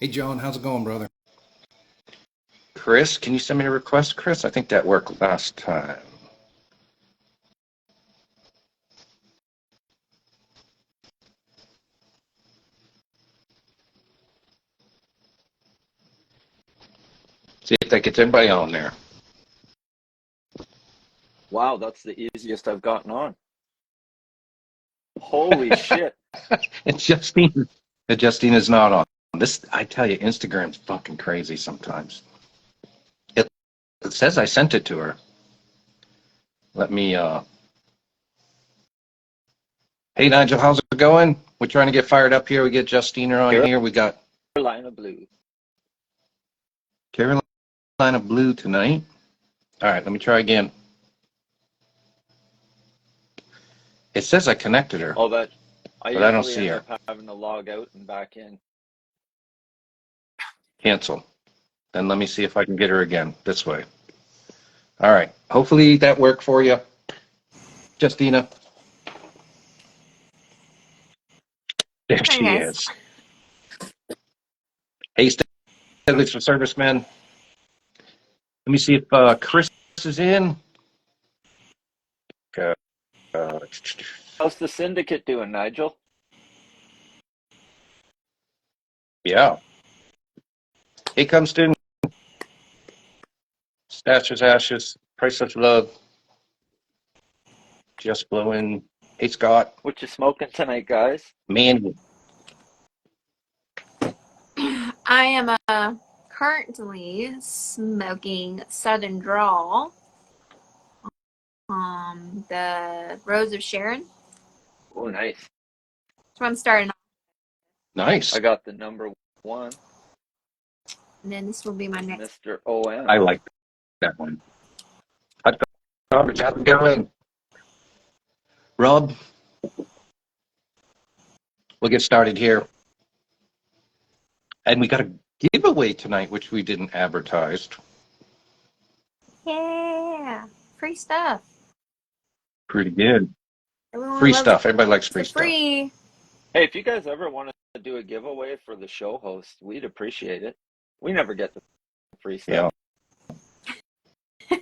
Hey, John, how's it going, brother? Chris, can you send me a request, Chris? I think that worked last time. See if that gets everybody on there. Wow, that's the easiest I've gotten on. Holy shit. And Justine is not on. This, I tell you, Instagram's fucking crazy sometimes. It, it says I sent it to her. Let me, hey Nigel, how's it going? We're trying to get fired up here. We get Justine on here. We got Carolina Blue. Carolina Blue tonight. All right, let me try again. It says I connected her, Oh, that I but I don't usually see end her. up having to log out and back in. Cancel. Then let me see if I can get her again this way. All right. Hopefully that worked for you, Justina. There Hi, she guys. is. Hey, Steadley's for Servicemen. Let me see if Chris is in. Uh, uh, How's the syndicate doing, Nigel? yeah. Here comes student. Stashes, ashes, price of love. Just blowing. Hey, Scott. What you smoking tonight, guys? Man, I am currently smoking Southern Drawl, the Rose of Sharon. Oh, nice. That's what I'm starting off, nice. I got the number one, and then this will be my next. Mr. OM. I like that one. How's it going? Rob, we'll get started here. And we got a giveaway tonight, which we didn't advertise. Yeah, free stuff. Pretty good. Everyone Free loves stuff. Everybody likes free the stuff. free. Hey, if you guys ever want to do a giveaway for the show host, we'd appreciate it. We never get the free stuff. Yeah.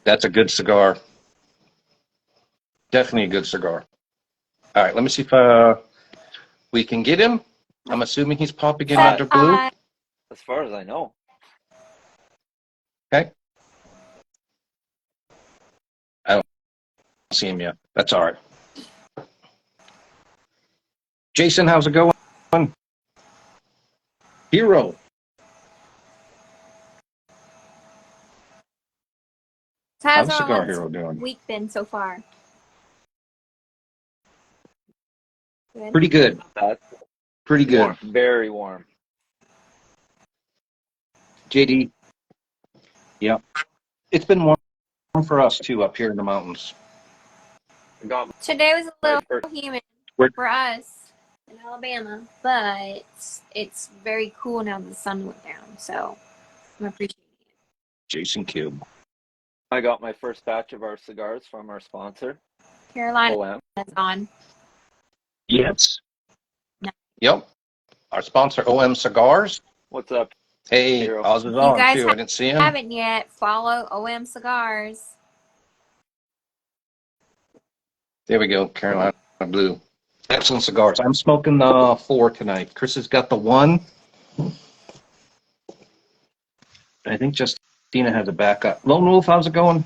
That's a good cigar. Definitely a good cigar. All right, let me see if we can get him. I'm assuming he's popping in So, under blue. As far as I know. Okay. I don't see him yet. That's all right. Jason, how's it going? Hero. how's How's Cigar everyone's Hero doing? week been so far? Good. Pretty good. That's Pretty good. warm, very warm. JD. Yeah. It's been warm for us too up here in the mountains. I got Today was a my little first. humid We're- for us in Alabama, but it's very cool now that the sun went down. So I'm appreciating it. Jason Cube. I got my first batch of our cigars from our sponsor, Carolina OM. is on. Yes. No. Yep. Our sponsor, OM Cigars. What's up, Hey, Hero? Oz is You on guys too. I didn't see him. haven't yet, follow OM Cigars. There we go. Carolina Blue. Excellent cigars. I'm smoking 4 tonight. Chris has got the 1. I think Justina has a backup. Lone Wolf, how's it going?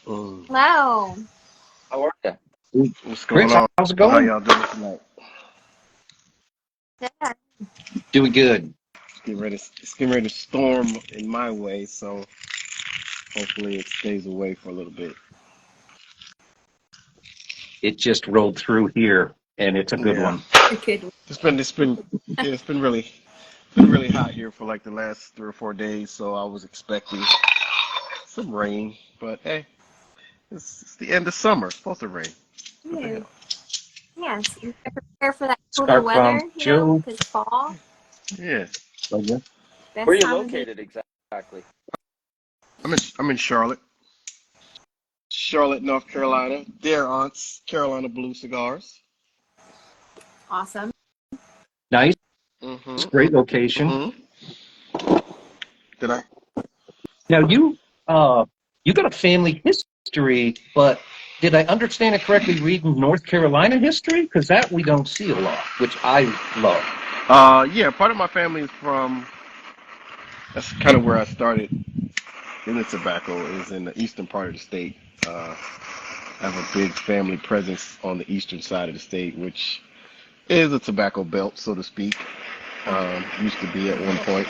Hello. How are you? What's Chris, going on? how's it How going? y'all doing tonight? Yeah. Doing good. It's getting ready to storm in my way, so hopefully it stays away for a little bit. It just rolled through here, and it's a good Yeah, one. Good. it's been really hot here for like the last 3 or 4 days, so I was expecting some rain, but hey, it's the end of summer. It's supposed to rain. What the Yeah. hell? Yes. You better prepare for that cooler Scarf from weather, Joe. because fall, Yeah, Where best are you time of the year. located exactly? I'm in Charlotte, North Carolina. Their aunts, Carolina Blue Cigars. Awesome. Nice, great Mm-hmm. location. Mm-hmm. Did I? Now you got a family history, but did I understand it correctly reading North Carolina history? Because that we don't see a lot, which I love. Yeah, part of my family is from, that's kind of where I started in the tobacco, is in the eastern part of the state. I have a big family presence on the eastern side of the state, which is a tobacco belt, so to speak. Used to be at one point.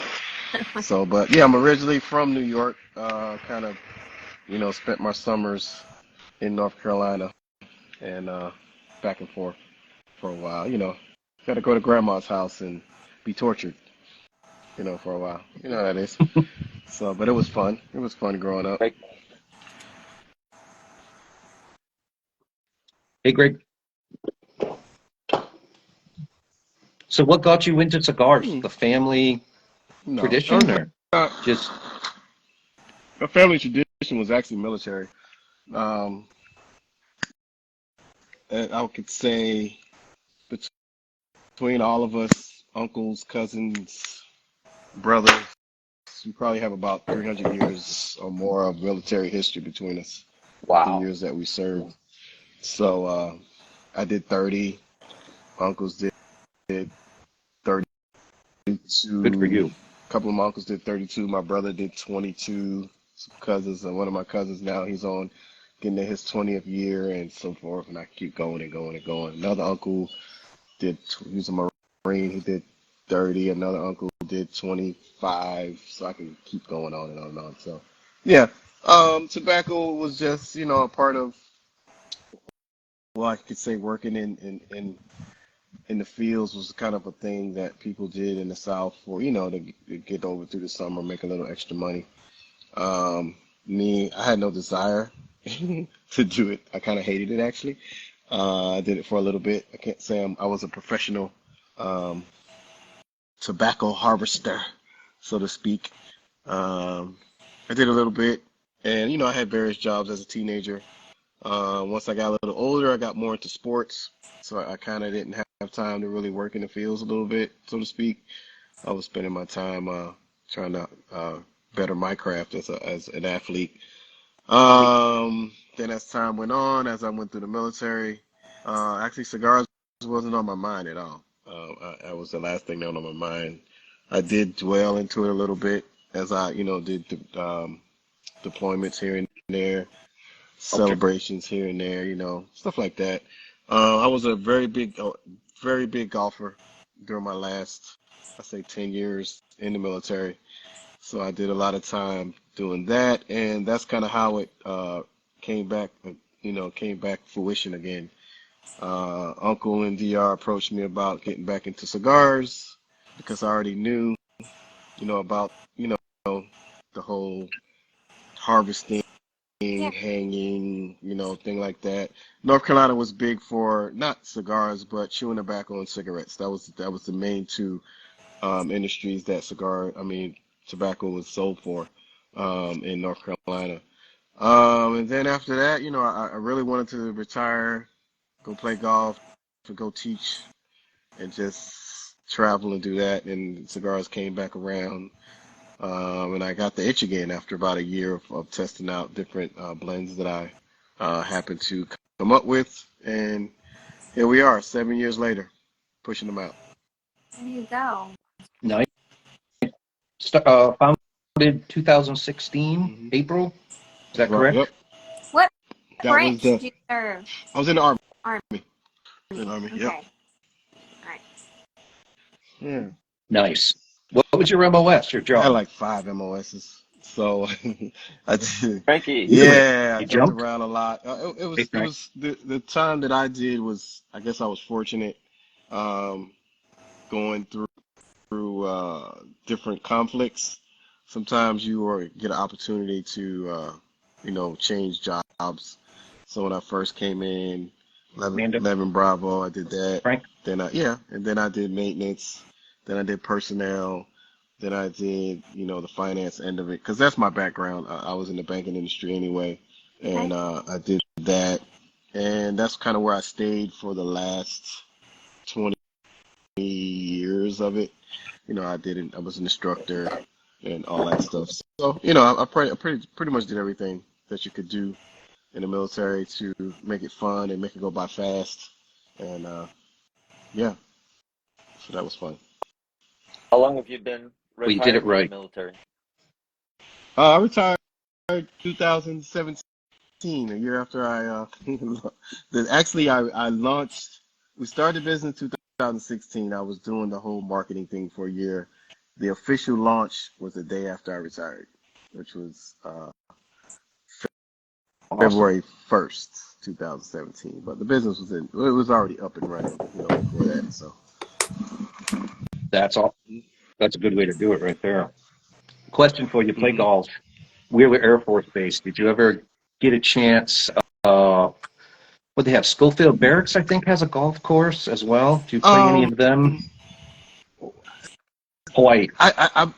So, but yeah, I'm originally from New York. Kind of, spent my summers in North Carolina and back and forth for a while. Got to go to grandma's house and be tortured, for a while. You know how that is. So, but it was fun. It was fun growing up. Like, Hey, Greg. So what got you into cigars? Hmm. The family No, tradition, or uh, just my family tradition was actually military. Um, and I could say between all of us, uncles, cousins, brothers, we probably have about 300 years or more of military history between us with the wow. years that we served. So I did 30. Uncles did good for 32. you? A couple of my uncles did 32. My brother did 22. Some cousins, and one of my cousins now, he's on getting to his 20th year and so forth. And I keep going and going and going. Another uncle he was a Marine. He did 30. Another uncle did 25. So I can keep going on and on and on. So, yeah. Tobacco was just, a part of, well, I could say working in the fields was kind of a thing that people did in the South for, to get over through the summer, make a little extra money. Me, I had no desire to do it. I kind of hated it actually. I did it for a little bit. I can't say I was a professional um, tobacco harvester, so to speak. Um, I did a little bit, and I had various jobs as a teenager. Once I got a little older, I got more into sports, so I kind of didn't have time to really work in the fields a little bit, so to speak. I was spending my time trying to better my craft as an athlete. Then as time went on, as I went through the military, actually cigars wasn't on my mind at all. I was the last thing that was on my mind. I did dwell into it a little bit as I, did deployments here and there, Okay. celebrations here and there, stuff like that. I was a very big golfer during my last, I say, 10 years in the military. So I did a lot of time doing that, and that's kind of how it came back, came back fruition again. Uncle and DR approached me about getting back into cigars because I already knew, about, the whole harvesting, Yeah. hanging, thing like that. North Carolina was big for not cigars, but chewing tobacco and cigarettes. That was the main two industries that tobacco was sold for in North Carolina. And then after that, I really wanted to retire, go play golf, to go teach, and just travel and do that. And cigars came back around. And I got the itch again after about a year of testing out different blends that I happened to come up with. And here we are, 7 years later, pushing them out. There you go. Nice. Founded 2016 Hmm. April. Is that Right. correct? Yep. What That was branch the. do you serve? I was in the army. Army. In the army. Yep. Okay. All right. Yeah. Nice. What was your MOS? Your I had job? like 5 MOSs. So I did. Frankie, Really? Yeah, I You jumped jumped? around a lot. It Hey, was it Frank. was the time that I did was, I guess I was fortunate, um, going through different conflicts. Sometimes you or get an opportunity to change jobs. So when I first came in, 11, Amanda, 11 Bravo, I did that. Frank. Then and then I did maintenance. Then I did personnel. Then I did, the finance end of it, because that's my background. I was in the banking industry anyway, and Okay. I did that, and that's kind of where I stayed for the last 20 years years of it. I didn't. I was an instructor and all that stuff. So, I pretty much did everything that you could do in the military to make it fun and make it go by fast. And yeah, so that was fun. How long have you been Well, you did it retired from the right. military? I retired 2017, a year after actually I launched. We started business in 2016. I was doing the whole marketing thing for a year. The official launch was the day after I retired, which was Awesome. February 1st, 2017. But the business it was already up and running, before that. So That's all. That's a good way to do it right there. Question for you: play hmm golf, Wheeler Air Force Base. Did you ever get a chance? What they have? Schofield Barracks, I think, has a golf course as well. Do you play any um, of them? Hawaii.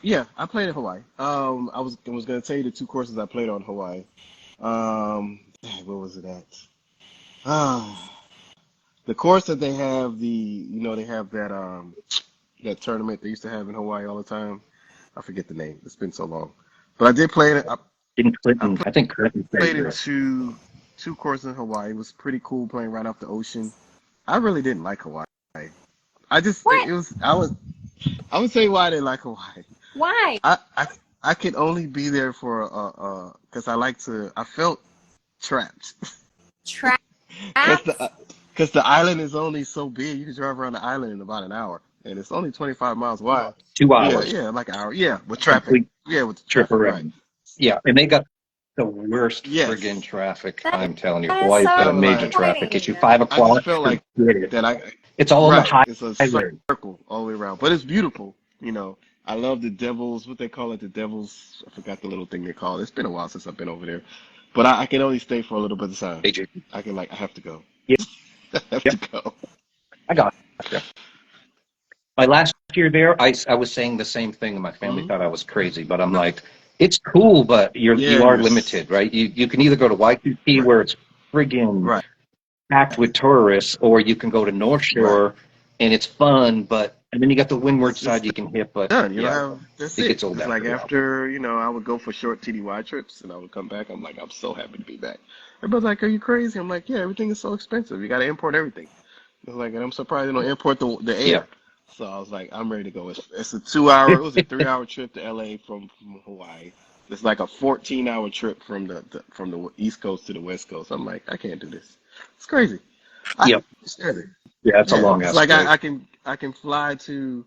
yeah, I played in Hawaii. I was gonna tell you the two courses I played on Hawaii. Where was it at? Ah, the course that they have they have that tournament they used to have in Hawaii all the time. I forget the name. It's been so long, but I did play it. Didn't I Clinton? I think Clinton played played in there. two courses in Hawaii. It was pretty cool playing right off the ocean. I really didn't like Hawaii. I just What? it was I would say why I didn't like Hawaii. Why? I I I could only be there for because I felt trapped Trapped? because the island is only so big. You can drive around the island in about an hour, and it's only 25 miles wide. Two Yeah, hours. yeah, like an hour. Yeah, with traffic. Complete Yeah, with the trip traffic, right. around. Yeah, and they got the worst friggin' Yes. traffic. That I'm telling you, is Hawaii's got so a I was major like, traffic disappointing. issue. 5 o'clock, I just felt like forget it. that It's all on the right. It's a highway. circle all the way around, but it's beautiful. I love the devils. What they call it, the devils. I forgot the little thing they call it. It's been a while since I've been over there, but I can only stay for a little bit of time. AJ. I have to go. Yep, I have to yep, go. I got you. My last year there, I was saying the same thing, and my family hmm thought I was crazy. But I'm like, it's cool, but Yeah, you are limited, right? You can either go to Waikiki right, where it's friggin' right, packed with tourists, or you can go to North right. Shore and it's fun, but and then you got the windward It's side you can hit. But done. You don't yeah, have. That's it it. gets old It's after like a while. after I would go for short TDY trips, and I would come back. I'm like, I'm so happy to be back. Everybody's like, "Are you crazy?" I'm like, "Yeah, everything is so expensive. You got to import everything." It's like, and I'm surprised they don't import the Yeah. air. So I was like, I'm ready to go. It's a 2 hour. It was a 3 hour trip to LA from Hawaii. It's like a 14-hour trip from the East Coast to the West Coast. I'm like, I can't do this. It's crazy. Yep. It's crazy. Yeah, it's a Yeah, long it's ass like flight. I can fly to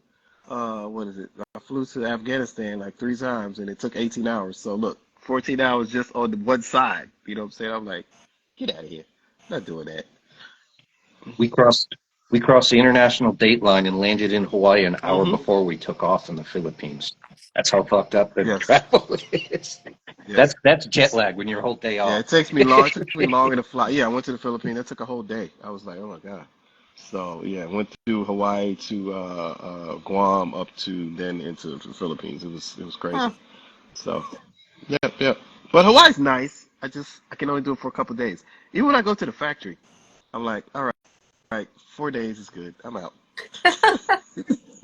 what is it? I flew to Afghanistan like 3 times and it took 18 hours. So look, 14 hours just on the one side. You know what I'm saying? I'm like, get out of here. Not doing that. We crossed we crossed the international date line and landed in Hawaii an hour hmm before we took off in the Philippines. That's how fucked up the Yes. travel is. Yes. That's jet It's lag when you're a whole day yeah, off. it takes me long. It took me longer to fly. Yeah, I went to the Philippines. That took a whole day. I was like, oh my God. So yeah, went to Hawaii to Guam up to then into the Philippines. It was Huh. crazy. So yep, yep. But Hawaii's nice. I can only do it for a couple of days. Even when I go to the factory, I'm like, all right, 4 days is good. I'm out.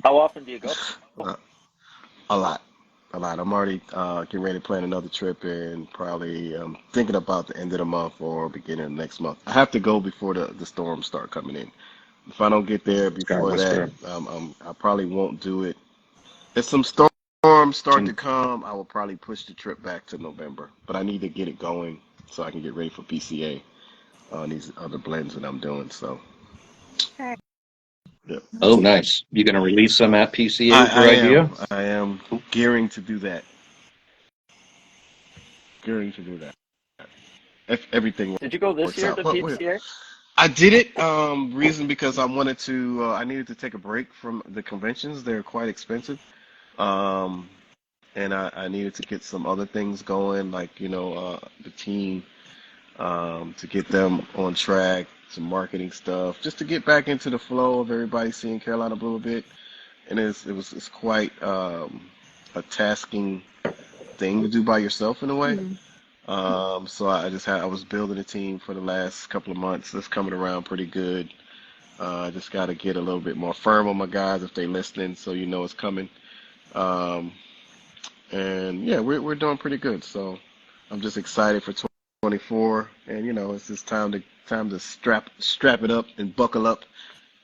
How often do you go? Uh, a lot, a lot. I'm already getting ready to plan another trip and probably thinking about the end of the month or beginning of next month. I have to go before the storms start coming in. If I don't get there God, before what's that, there? I probably won't do it. If some storms start to And come, I will probably push the trip back to November. But I need to get it going so I can get ready for PCA on these other blends that I'm doing. So, Okay. yeah, oh, nice. You gonna release some at PCA? Is I your am. idea? I am gearing to do that. Gearing to do that. If everything Did you go this works year out. to But wait, PCA? I did it. Reason because I needed to take a break from the conventions. They're quite expensive. Um, and I needed to get some other things going, like the team, to get them on track, some marketing stuff, just to get back into the flow of everybody seeing Carolina Blue a bit. And it's quite a tasking thing to do by yourself in a way. Hmm. So I was building a team for the last couple of months. That's coming around pretty good. I just got to get a little bit more firm on my guys if they listening, so you know it's coming. Um, and yeah, we're doing pretty good. So I'm just excited for 24, and you know it's just time to strap it up and buckle up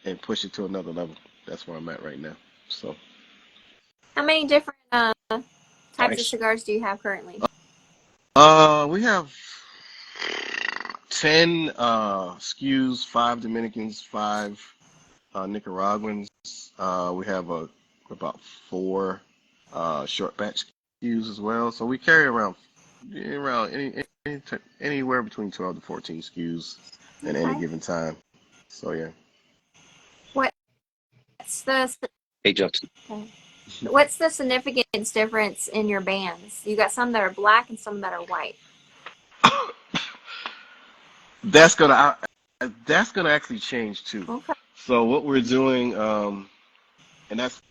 and push it to another level. That's where I'm at right now. So How many different types of Nice. cigars do you have currently? we have 10 SKUs, 5 Dominicans, 5 Nicaraguans. We have about 4 short batch SKUs as well. So we carry around anywhere between 12 to 14 SKUs at any Okay. given time. So yeah. What's the Hey, Justin. okay. What's the significance difference in your bands? You got some that are black and some that are white. That's gonna that's gonna actually change too. Okay. So what we're doing, and that's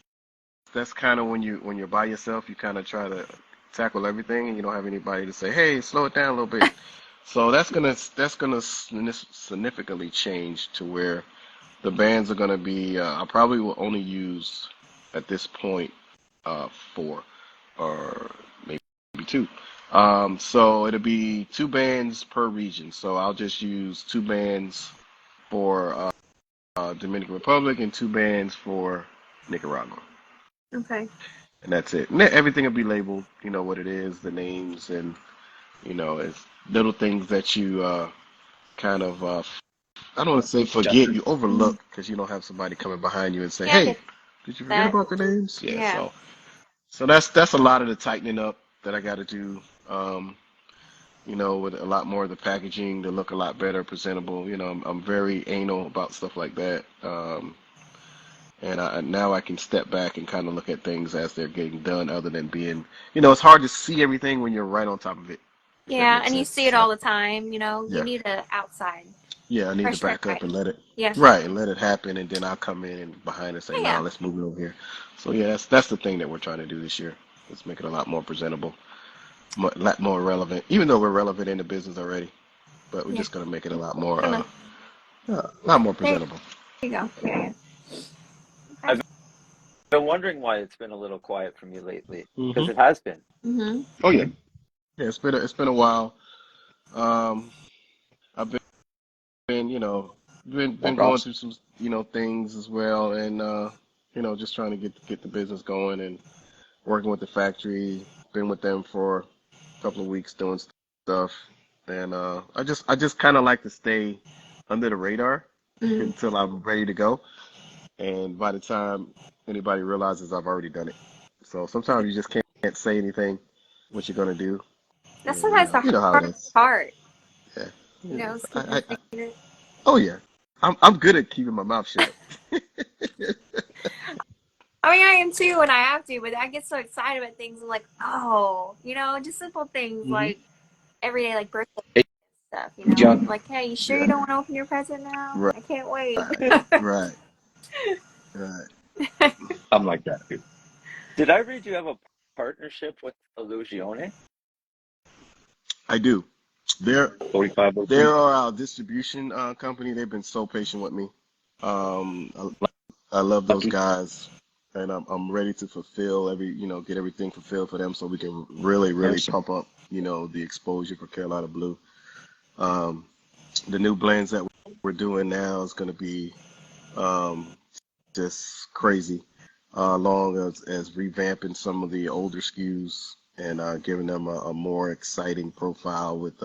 kind of when you're by yourself, you kind of try to tackle everything, and you don't have anybody to say, "Hey, slow it down a little bit." So that's gonna significantly change to where the bands are gonna be. I probably will only use at this point 4 or maybe 2. So it'll be 2 bands per region. So I'll just use 2 bands for Dominican Republic and 2 bands for Nicaragua. Okay. And that's it. And everything will be labeled, you know what it is, the names, and you know, it's little things that you kind of I don't want to say forget, Justin. you overlook because you don't have somebody coming behind you and say, Yeah, I "Hey, get did you forget that. about the names?" Yeah, Yeah. so that's a lot of the tightening up that I got to do. You know, with a lot more of the packaging to look a lot better, presentable. You know, I'm very anal about stuff like that. And now I can step back and kind of look at things as they're getting done, other than being, you know, it's hard to see everything when you're right on top of it, if that Yeah, makes and you sense. see it So all the time, you know. You yeah, need a outside. yeah, I need to Fresh pair back of up eyes. and let it, Yeah. right, and let it happen, and then I'll come in and behind and say, "No, Yeah. let's move it over here." So yeah, that's the thing that we're trying to do this year. Let's make it a lot more presentable, a lot more relevant, even though we're relevant in the business already. But we're Yeah. just gonna make it Gonna a lot more there presentable. you go. Yeah. Okay. I've been wondering why it's been a little quiet from you lately, because Hmm. it has been. Mm-hmm. Oh yeah, yeah. It's been a while. Um, I've been you know No been going props. through some things as well, and just trying to get the business going and working with the factory. Been with them for a couple of weeks doing stuff, and I just kind of like to stay under the radar Mm-hmm. until I'm ready to go. And by the time anybody realizes, I've already done it. So sometimes you just can't say anything what you're gonna do, That's and you sometimes know the you know how it hard is. part, Yeah, you yeah. know, is keeping a secret. Oh yeah, I'm good at keeping my mouth shut. I mean, I am too when I have to, but I get so excited about things. I'm like, oh, you know, just simple things Hmm. like everyday, like birthday Hey, stuff, you know? John. Like, hey, you sure you Yeah. don't want to open your present now? Right. I can't wait. Right. Right. I'm like that, dude. Did I read you have a partnership with Illusione? I do. They're 4502. they're our distribution company. They've been so patient with me. I love those Lucky. guys, and I'm ready to fulfill get everything fulfilled for them, so we can really Awesome. pump up the exposure for Carolina Blue. Um, the new blends that we're doing now is going to be um, just crazy, along as revamping some of the older SKUs and giving them a more exciting profile with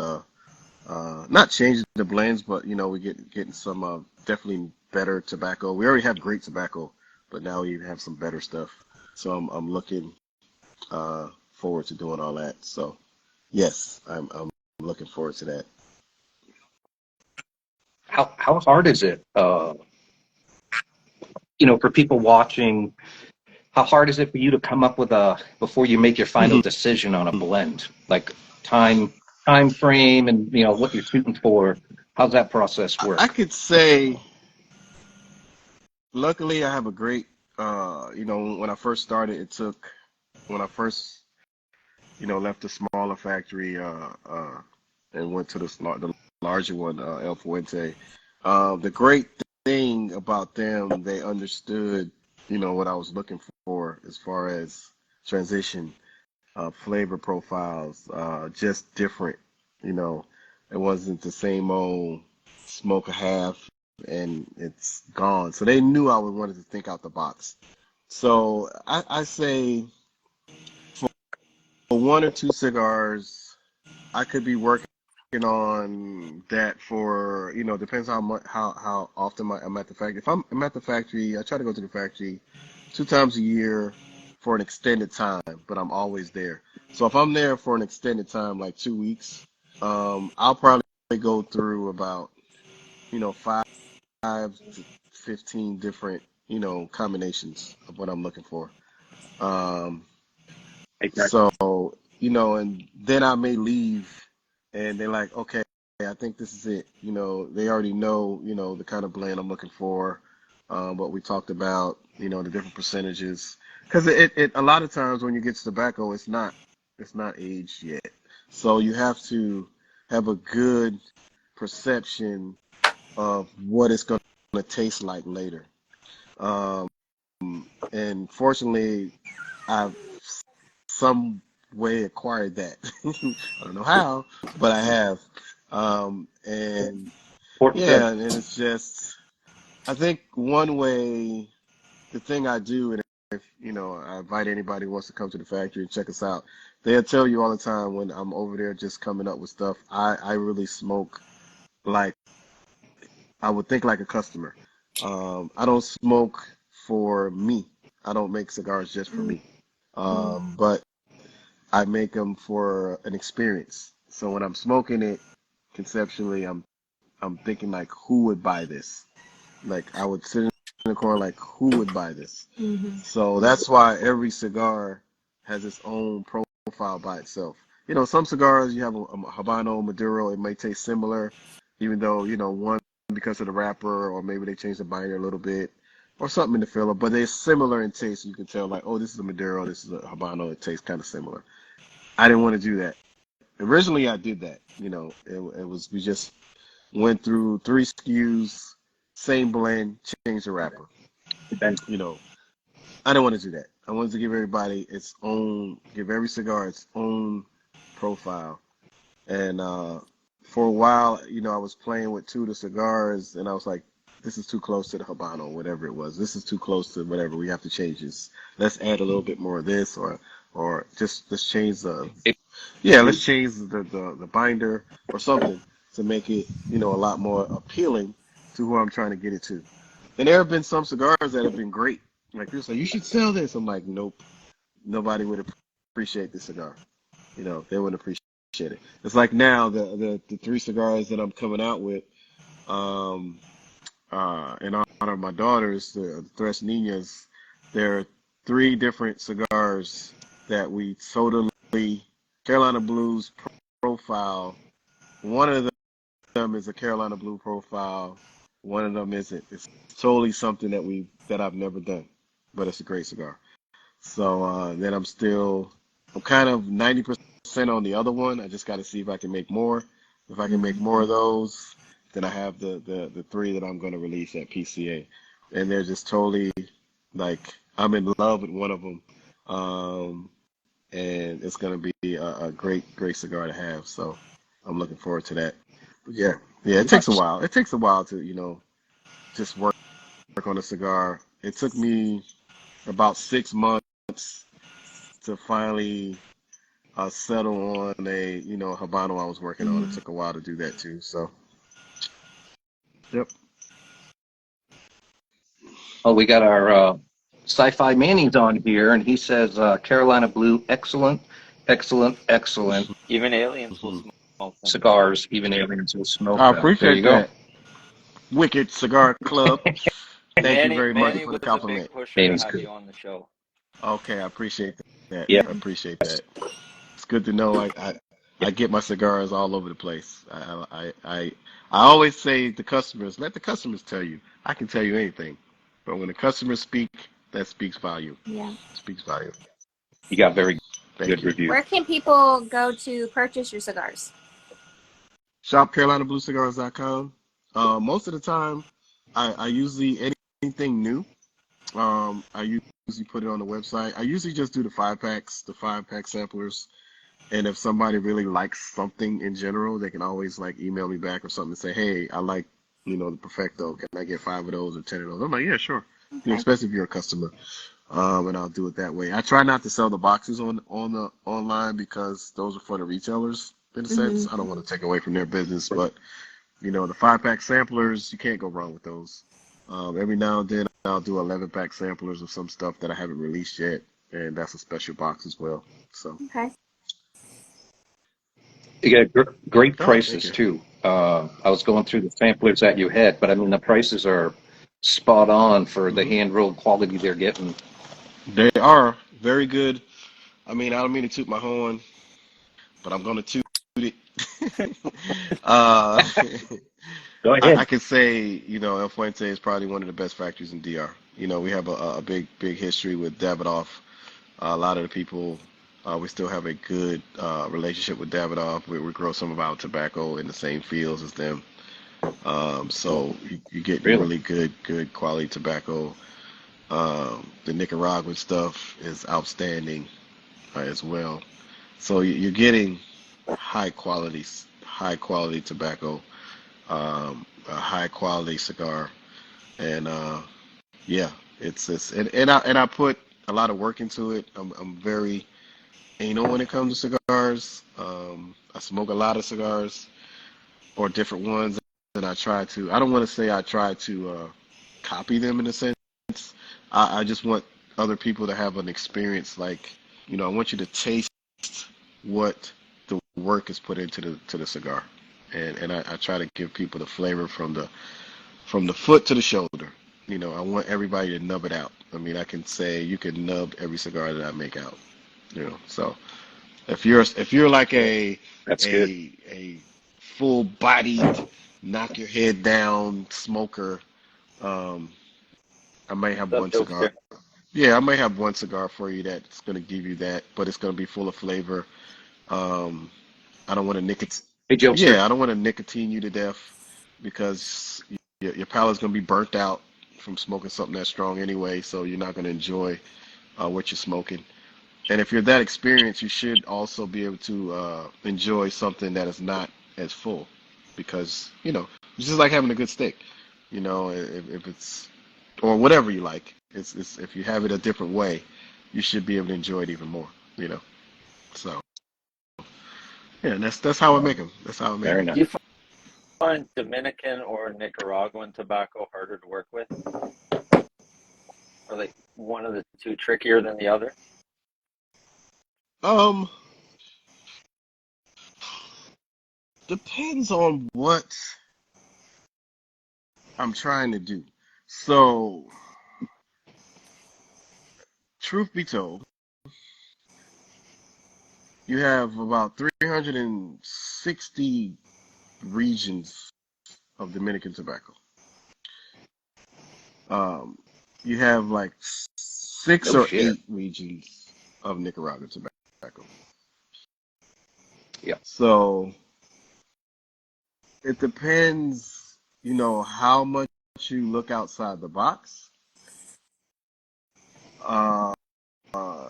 not changing the blends, but we getting some definitely better tobacco. We already have great tobacco, but now we have some better stuff. So I'm looking forward to doing all that. So yes, I'm looking forward to that. How hard is it? For people watching, how hard is it for you to come up with before you make your final decision on a blend, like time time frame and what you're shooting for? How's that process I work? could say, luckily, I have a great. When I first started, when I first left the smaller factory and went to the larger one, El Fuente. The great thing thing about them, they understood, what I was looking for as far as transition, flavor profiles, just different. You know, it wasn't the same old smoke a half and it's gone. So they knew I wanted to think out the box. So I say for one or two cigars, I could be working on that for, depends how much, how often I'm at the factory. If I'm at the factory, I try to go to the factory 2 times a year for an extended time, but I'm always there. So if I'm there for an extended time, like 2 weeks, I'll probably go through about, 5 to 15 different, combinations of what I'm looking for. Um, Exactly. so, and then I may leave and they're like, okay, I think this is it. They already know, the kind of blend I'm looking for, what we talked about, the different percentages. Because it a lot of times when you get to tobacco, it's not aged yet. So you have to have a good perception of what it's going to taste like later. Um, and fortunately, I've some way acquired that. I don't know how, but I have. And Important yeah, thing. and it's just, I think one way, the thing I do, and if, I invite anybody who wants to come to the factory and check us out, they'll tell you all the time when I'm over there just coming up with stuff, I really smoke like, I would think like a customer. I don't smoke for me. I don't make cigars just for me. But I make them for an experience. So when I'm smoking it, conceptually, I'm thinking like, who would buy this? Like I would sit in the corner like, who would buy this? Mm-hmm. So that's why every cigar has its own profile by itself. Some cigars you have a Habano, Maduro, it may taste similar, even though one because of the wrapper or maybe they changed the binder a little bit or something in the filler, but they're similar in taste. You can tell like, oh, this is a Maduro, this is a Habano. It tastes kind of similar. I didn't want to do that. Originally, I did that. It was we just went through 3 SKUs, same blend, changed the wrapper. You know, I didn't want to do that. I wanted to give everybody give every cigar its own profile. And for a while, I was playing with two of the cigars, and I was like, this is too close to the Habano, whatever it was. This is too close to whatever. We have to change this. Let's add a little bit more of this, or just let's change let's change the binder or something to make it, a lot more appealing to who I'm trying to get it to. And there have been some cigars that have been great. Like people say, you should sell this. I'm like, nope, nobody would appreciate this cigar. They wouldn't appreciate it. It's like now the 3 cigars that I'm coming out with, um, in honor of my daughters, the Tres Niñas. There are 3 different cigars that we totally Carolina Blues profile. One of them is a Carolina Blue profile. One of them isn't. It's totally something that I've never done, but it's a great cigar. So then I'm kind of 90% on the other one. I just got to see if I can make more. If I can make more of those, then I have the 3 that I'm going to release at PCA, and they're just totally like I'm in love with one of them, and it's going to be a great cigar to have. So I'm looking forward to that. But yeah, it takes a while. It takes a while to just work on a cigar. It took me about 6 months to finally settle on a Habano I was working on. It took a while to do that too. So yep. Oh, we got our sci-fi Manny's on here, and he says Carolina Blue, excellent, excellent, excellent Even aliens will Hmm. smoke them. cigars. Even aliens will smoke I them. There you appreciate go. that. Wicked Cigar Club. Thank you very much Manny for the was a big compliment. pusher to Manny's have good. you on the show. Okay, I appreciate that. Yeah. I appreciate that. It's good to know I get my cigars all over the place. I always say to customers, let the customers tell you. I can tell you anything, but when the customers speak, that speaks volume. Yeah. Speaks volume. You got very Thank good you. reviews. Where can people go to purchase your cigars? Shop CarolinaBlueCigars.com. Most of the time, I usually anything new. I usually put it on the website. I usually just do the 5 pack samplers. And if somebody really likes something in general, they can always like email me back or something and say, hey, I like, the Perfecto. Can I get 5 of those or 10 of those? I'm like, yeah, sure. Okay. Especially if you're a customer. And I'll do it that way. I try not to sell the boxes on the online because those are for the retailers in a sense. Mhm. I don't want to take away from their business, but the 5 pack samplers, you can't go wrong with those. Every now and then I'll do 11 pack samplers of some stuff that I haven't released yet, and that's a special box as well. So, Okay. You get great oh, thank prices you. too. I was going through the samplers that you had, but I mean the prices are spot on for the Hmm. hand rolled quality they're getting. They are very good. I mean, I don't mean to toot my horn, but I'm going to toot it. uh, Go I ahead. can say, El Fuente is probably one of the best factories in DR. We have a big history with Davidoff. A lot of the people, we still have a good relationship with Davidoff. We grow some of our tobacco in the same fields as them. So you're getting Really? really good quality tobacco. The Nicaraguan stuff is outstanding as well. So you're getting high quality tobacco, a high quality cigar, and yeah, and I put a lot of work into it. I'm very anal when it comes to cigars. I smoke a lot of cigars or different ones, and I try to. I don't want to say I try to copy them in a sense. I just want other people to have an experience like, I want you to taste what the work is put into the cigar, and I try to give people the flavor from the foot to the shoulder. I want everybody to nub it out. I mean, I can say you can nub every cigar that I make out. So if you're like That's good. a full bodied, knock your head down smoker, um, I may have What's up, one cigar. jokester? Yeah, I may have one cigar for you that's gonna give you that, but it's gonna be full of flavor. Um, I don't want to nicotine. Hey, Jokester. Yeah, I don't want to nicotine you to death because your palate's gonna be burnt out from smoking something that strong anyway. So you're not gonna enjoy what you're smoking. And if you're that experienced, you should also be able to enjoy something that is not as full, because it's just like having a good steak. If it's or whatever you like, it's if you have it a different way, you should be able to enjoy it even more. You know. So yeah, and that's how I make them. That's how I make Very them. Do nice. you find Dominican or Nicaraguan tobacco harder to work with? Or like one of the two trickier than the other? Um, depends on what I'm trying to do. So, truth be told, you have about 360 regions of Dominican tobacco. Um, you have like six No or shit. eight regions of Nicaraguan tobacco. Yeah. So it depends, how much you look outside the box. Uh, uh,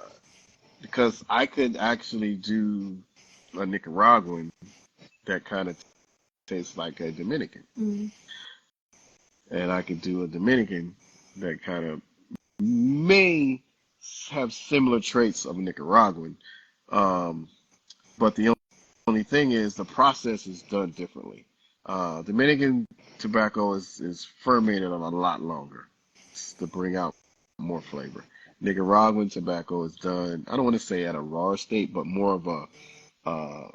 because I could actually do a Nicaraguan that kind of tastes like a Dominican, Mm. and I could do a Dominican that kind of may have similar traits of Nicaraguan. Um, but the only thing is the process is done differently. Dominican tobacco is fermented a lot longer to bring out more flavor. Nicaraguan tobacco is done, I don't want to say at a raw state, but more of a uh,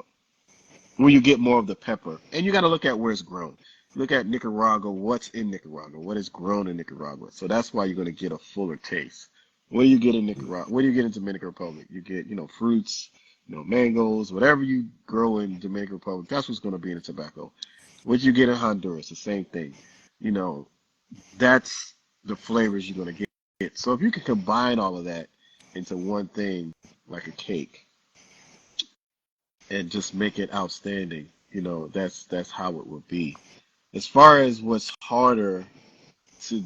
where you get more of the pepper. And you got to look at where it's grown. Look at Nicaragua, what's in Nicaragua, what is grown in Nicaragua. So that's why you're going to get a fuller taste. What do you get in Nicaragua? What do you get in Dominican Republic? You get, fruits, mangoes, whatever you grow in Dominican Republic, that's what's going to be in the tobacco. What you get in Honduras, the same thing. You know, that's the flavors you're going to get. So if you can combine all of that into one thing, like a cake, and just make it outstanding, that's how it would be. As far as what's harder, to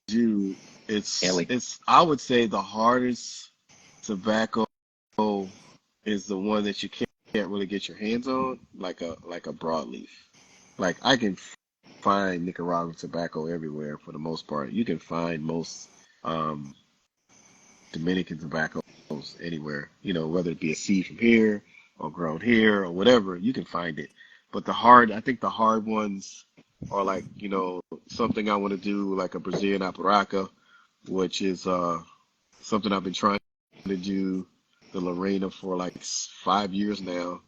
do. Ellie. It's I would say the hardest tobacco is the one that you can't really get your hands on, like a broadleaf. Like I can find Nicaraguan tobacco everywhere for the most part. You can find most um, Dominican tobaccos anywhere. You know, whether it be a seed from here or grown here or whatever, you can find it. But I think the hard ones are like, something I want to do, like a Brazilian Aparaca, which is something I've been trying to do the Lorena for like 5 years now.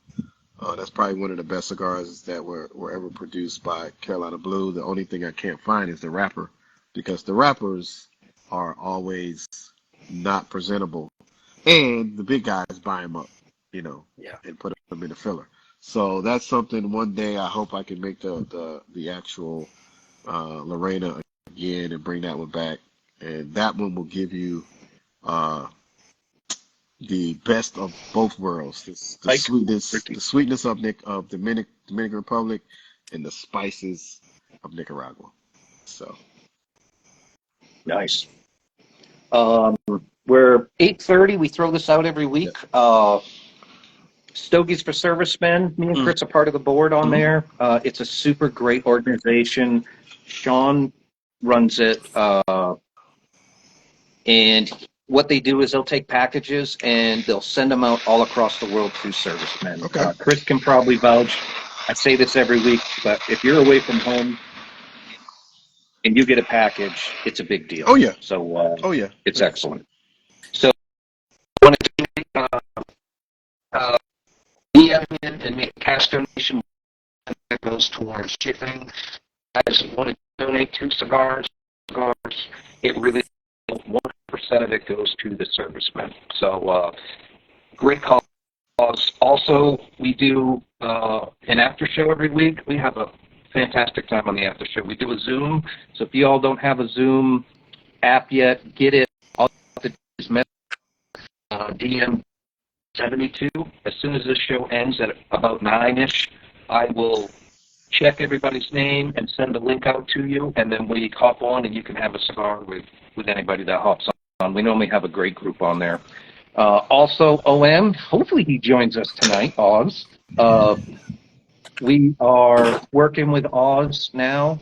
That's probably one of the best cigars that were ever produced by Carolina Blue. The only thing I can't find is the wrapper, because the wrappers are always not presentable, and the big guys buy them up, Yeah. and put them in the filler. So that's something one day I hope I can make the actual Lorena again and bring that one back, and that one will give you uh, the best of both worlds. Like, The sweetness of Dominican Republic, and the spices of Nicaragua. So nice. We're 8:30. We throw this out every week. Stogies for Servicemen. Me and Mm. Chris are part of the board on Mhm. there. It's a super great organization. Sean runs it, and what they do is they'll take packages and they'll send them out all across the world to servicemen. Okay. Chris can probably vouch. I say this every week, but if you're away from home and you get a package, it's a big deal. Oh yeah. So Oh yeah. it's Yeah. excellent. So I want to DM in and make a cash donation that goes towards shipping. I just want to donate to cigars. It really 1% of it goes to the servicemen. So great cause. Also, we do an after show every week. We have a fantastic time on the after show. We do a Zoom. So if you all don't have a Zoom app yet, get it. All you have to do is DM 72. As soon as this show ends at about 9-ish, I will check everybody's name and send a link out to you, and then we hop on and you can have a cigar with anybody that hops on. We normally have a great group on there. Also, OM, hopefully he joins us tonight, Oz. We are working with Oz now.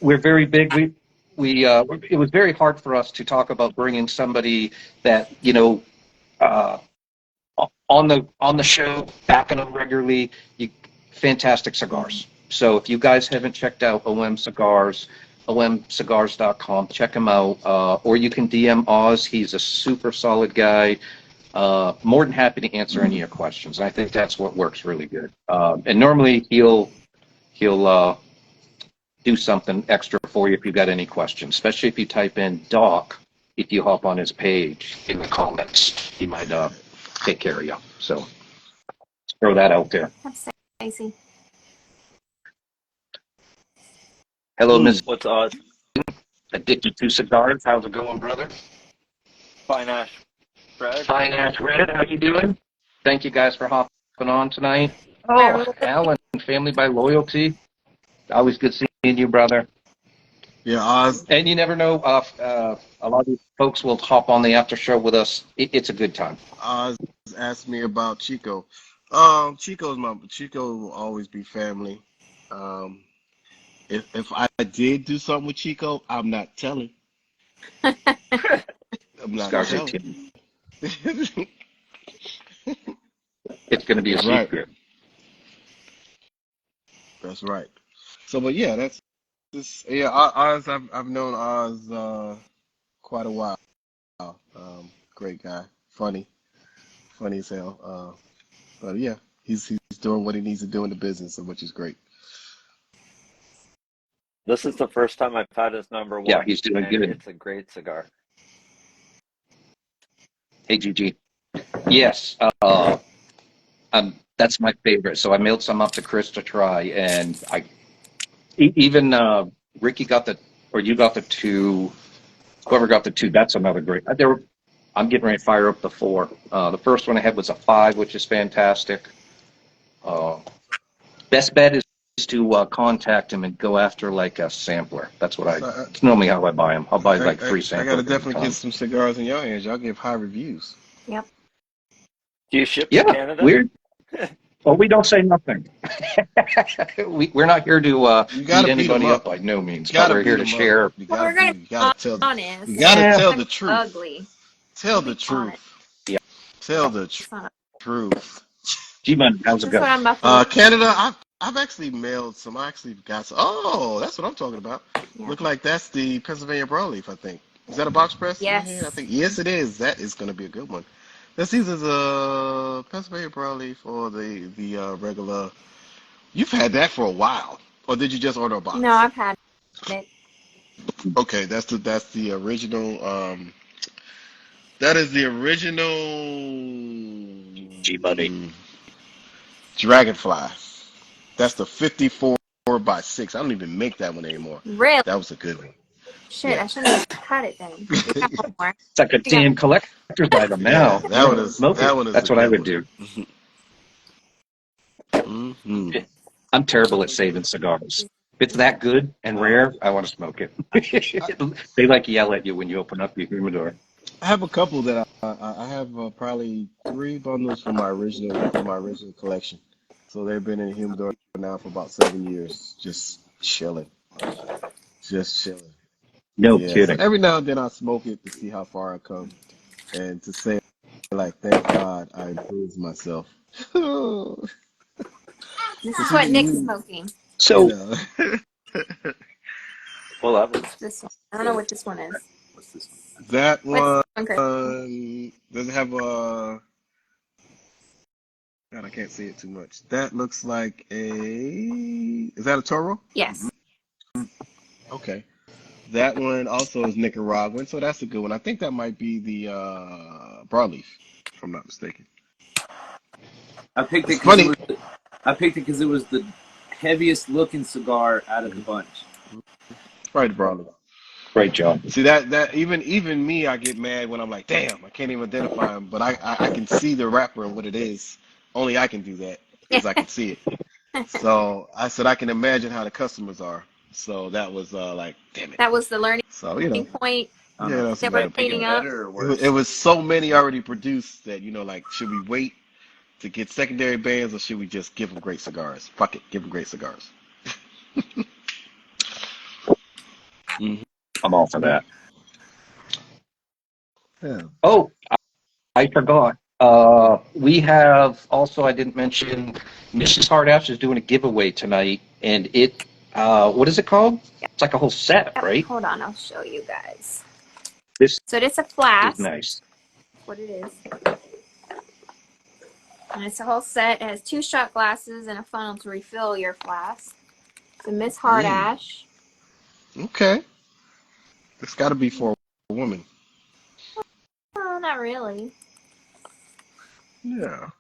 We're very big. It was very hard for us to talk about bringing somebody that, on the show, backing them regularly. Fantastic cigars. So if you guys haven't checked out OM Cigars, omcigars.com, check him out. Or you can DM Oz. He's a super solid guy. More than happy to answer any of your questions. And I think that's what works really good. And normally he'll do something extra for you if you've got any questions, especially if you type in Doc. If you hop on his page in the comments, he might take care of you. So throw that out there. That's Stacy. Hello, Miss What's Oz? Addicted to Cigars. How's it going, brother? Fine Ash. Fred? Fine, Ash Red. How you doing? Thank you guys for hopping on tonight. Very Oh, Alan, Family by Loyalty. Always good seeing you, brother. Yeah. Oz. And you never know, a lot of these folks will hop on the after show with us. It's a good time. Oz asked me about Chico. Chico will always be family. If I did do something with Chico, I'm not telling. I'm not Cigars telling. 18. It's going to be a That's right. secret. That's right. So, but yeah, that's just yeah. Oz, I've known Oz quite a while. Great guy, funny as hell. But yeah, he's doing what he needs to do in the business, which is great. This is the first time I've had his number one. Yeah, he's doing and good. It's a great cigar. Hey, GG. Yes, that's my favorite. So I mailed some up to Chris to try, and even Ricky you got the two. Whoever got the two, that's another great. I'm getting ready to fire up the 4. The first one I had was a 5, which is fantastic. Best bet is to contact him and go after like a sampler. That's what So it's normally how I buy them. I'll buy like 3 I gotta samplers at a definitely get time. some cigars in your hands. Y'all give high reviews. Yep. Do you ship to Yeah, Canada? weird. Well, we don't say nothing. We're not here to You beat gotta beat them anybody up up. by no means, You but gotta we're beat here to them up. share. You Well, gotta we're gonna you be gotta tell you honest. gotta Yeah, tell I'm the truth. ugly. Tell We'll the be honest. truth. yeah. Tell the It's not. truth. G-Man, how's it That's go? what I'm buffalo. Canada, I've actually mailed some. I actually got some. Oh, that's what I'm talking about. Yeah. Look like that's the Pennsylvania broadleaf, I think. Is that a box press in your hand? I Yes. think yes, it is. That is going to be a good one. That's either the Pennsylvania broadleaf or the regular. You've had that for a while, or did you just order a No, box? I've had it. Okay, that's the original. That is the original G-Buddy. Dragonfly. That's the 54 by 6. I don't even make that one anymore. Really? That was a good one. Shit, Yeah. I shouldn't have cut it then. We got one more. It's like a We got damn collector's item Yeah, now. You don't smoke it. that one is That's a what I good would one. do. Hmm. I'm terrible at saving cigars. If it's that good and rare, I want to smoke it. They like yell at you when you open up your humidor. I have a couple that I have probably 3 bundles from my original collection. So they've been in the humidor now for about 7 years, just chilling, just chilling. No Yeah. So kidding. every now and then I smoke it to see how far I come, and to say like, thank God I improved myself. you this is what Nick's smoking. So know. Well, that was This one. I don't know what this one is. what's this one? That What's this one one, Chris? does it have a? God, I can't see it too much. That looks like a. Is that a Toro? Yes. Okay. That one also is Nicaraguan, so that's a good one. I think that might be the broadleaf, if I'm not mistaken. I picked it It's because funny. it was the heaviest looking cigar out of the bunch. It's probably the broadleaf. great job. See that even me, I get mad when I'm like, damn, I can't even identify him, but I can see the wrapper and what it is. Only I can do that because I can see it. So I said I can imagine how the customers are. So that was like, damn it. That was the learning So point I don't yeah, know. that's that about we're it. Make cleaning it up. better or It worse? was so many already produced that like, should we wait to get secondary bands or should we just give them great cigars? Fuck it, give them great cigars. Hmm. I'm all for that. Yeah. Oh, I forgot. We have also, I didn't mention, Mrs. Hardash is doing a giveaway tonight, and what is it called? It's like a whole set, Yep. right? Hold on, I'll show you guys. This So it's a is flask. nice. That's what it is. And it's a whole set. It has 2 shot glasses and a funnel to refill your flask. It's a Miss Hardash. Okay. It's got to be for a woman. Oh, not really. Yeah. Or a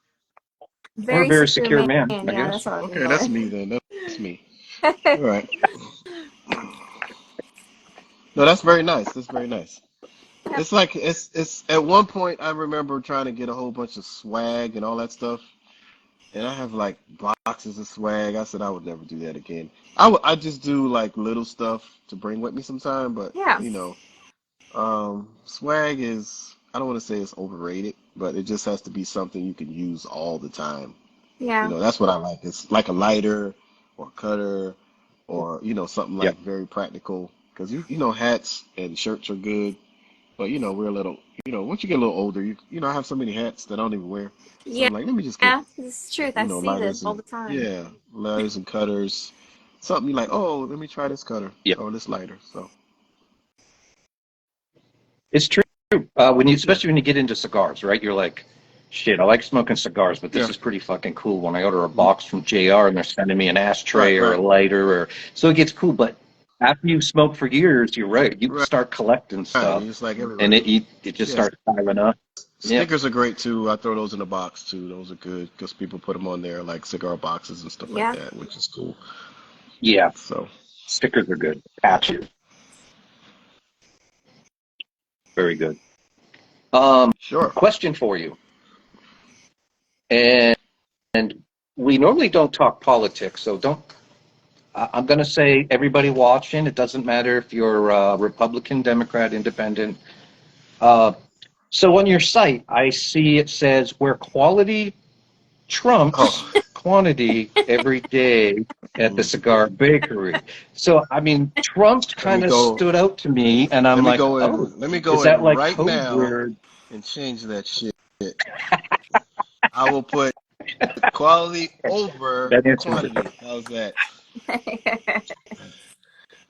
Very very secure secure man, I Yeah, guess. that's what I was Okay, going that's for. me then. That's me. All right. No, that's very nice. That's very nice. Yep. It's like it's at one point I remember trying to get a whole bunch of swag and all that stuff, and I have like boxes of swag. I said I would never do that again. I just do like little stuff to bring with me sometime, but Yeah. swag is I don't want to say it's overrated, but it just has to be something you can use all the time. Yeah. That's what I like. It's like a lighter or a cutter or something Yeah. like very practical because hats and shirts are good. But we're a little, once you get a little older, I have so many hats that I don't even wear. So Yeah. I'm like, let me just get, Yeah. This is truth. I see this lighters all and the time. yeah, lighters and cutters. Something you like, oh, let me try this cutter Yeah. or this lighter. So It's true. Especially when you get into cigars, right? You're like, shit, I like smoking cigars, but this yeah, is pretty fucking cool. When I order a box from JR and they're sending me an right, ashtray or a right, lighter, so it gets cool. But after you've smoked for years, you're right. You right. start collecting And stuff, just like and everybody. it just Yes, starts piling up. Yep. stickers are great too. I throw those in a box too. Those are good because people put them on there like cigar boxes and stuff like Yeah. that, which is cool. Yeah. So Stickers are good. Patches, very good. sure. Question for you, and we normally don't talk politics, so don't I'm going to say everybody watching, it doesn't matter if you're Republican, Democrat, Independent. Uh, so on your site, I see it says where quality trumps Oh, quantity every day at the mm, cigar bakery. So, I mean, Trump let me kind of go. stood out to me, and I'm Let me like, go oh, in. Let me is go that in like right code now word? and change that shit. I will put quality over That answers it. quantity. How's that?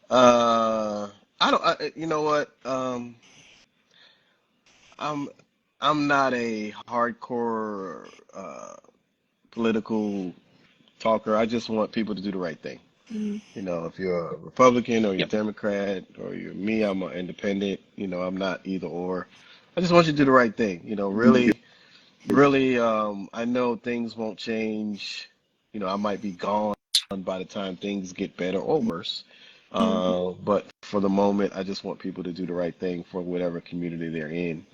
Uh, I don't. You know what? I'm I'm not a hardcore political talker. I just want people to do the right thing. Mm, You know, if you're a Republican or you're Yep. Democrat or you're me, I'm an independent. You know, I'm not either or. I just want you to do the right thing. You know, really, really. I know things won't change. You know, I might be gone by the time things get better or worse. mm, But for the moment, I just want people to do the right thing for whatever community they're in.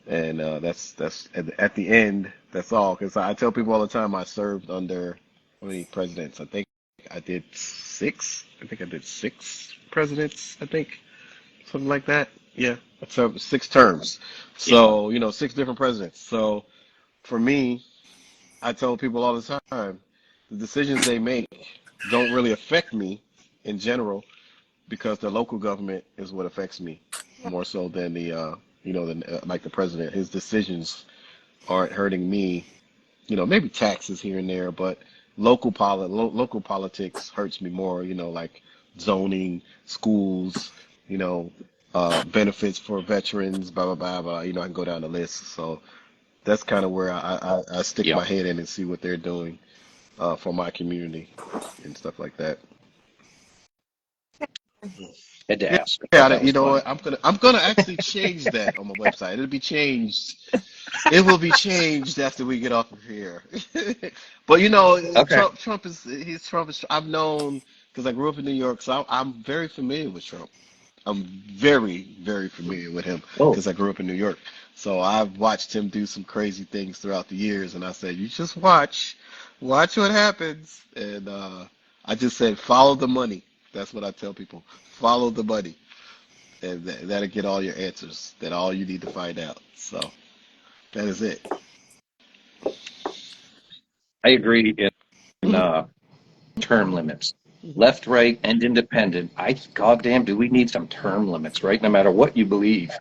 And that's at the end. That's all. Because I tell people all the time, I served under how many presidents? I think I did six. I think I did six presidents. I think something like that. Yeah, I served 6 terms. Yeah. So you know, 6 different presidents. So for me, I tell people all the time, the decisions they make don't really affect me in general because the local government is what affects me more so than the like the president. His decisions aren't hurting me. You know, maybe taxes here and there, but local politics hurts me more. You know, like zoning, schools, you know, benefits for veterans, blah blah blah blah. You know, I can go down the list. So that's kind of where I stick Yeah. my head in and see what they're doing for my community and stuff like that. Had to Yeah, ask. I thought yeah. that You was know funny. what? I'm gonna actually change that on my website. It'll be changed. It will be changed after we get off of here. But you know, Okay. Trump is. I've known because I grew up in New York, so I'm very familiar with Trump. I'm very, very familiar with him Oh, because I grew up in New York. So I've watched him do some crazy things throughout the years, and I said, you just watch what happens. And I just said, follow the money. That's what I tell people. Follow the money, and that'll get all your answers. That all you need to find out. So that is it. I agree in term limits. Left, right, and independent. Goddamn, do we need some term limits, right? No matter what you believe.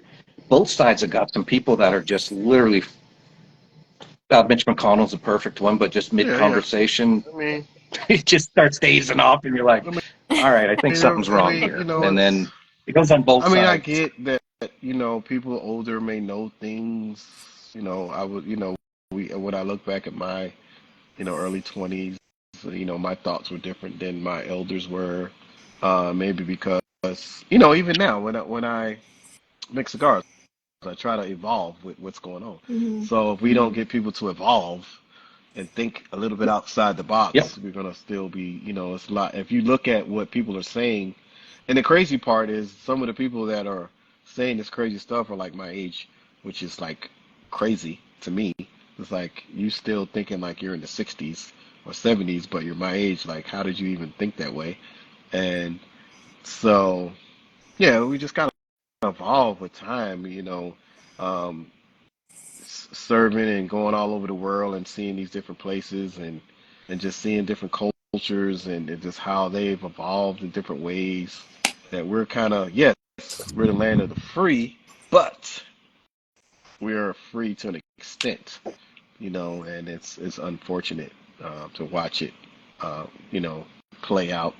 Both sides have got some people that are just literally. Mitch McConnell's a perfect one, but just mid Yeah, yeah. conversation, I mean, it just starts dazing off, and you're like, I mean, all right, I think something's wrong you here. know, And it's. then it goes on both I mean, I sides. get that, you know, people older may know things. You know, I would, you know, when I look back at my, you know, early 20s, you know, my thoughts were different than my elders were. Maybe because, you know, even now when I make cigars, I try to evolve with what's going on. mm, So if we don't get people to evolve and think a little bit outside the Yep. box, we're gonna still be, you know, it's a lot. If you look at what people are saying, and the crazy part is some of the people that are saying this crazy stuff are like my age, which is like crazy to me. It's like you still thinking like you're in the 60s or 70s, but you're my age. Like, how did you even think that way? And so, yeah, we just gotta evolve with time, you know. Um, Serving and going all over the world and seeing these different places and just seeing different cultures and just how they've evolved in different ways that we're kind of, yes, we're the land of the free, but we are free to an extent, you know, and it's unfortunate to watch it, you know, play out,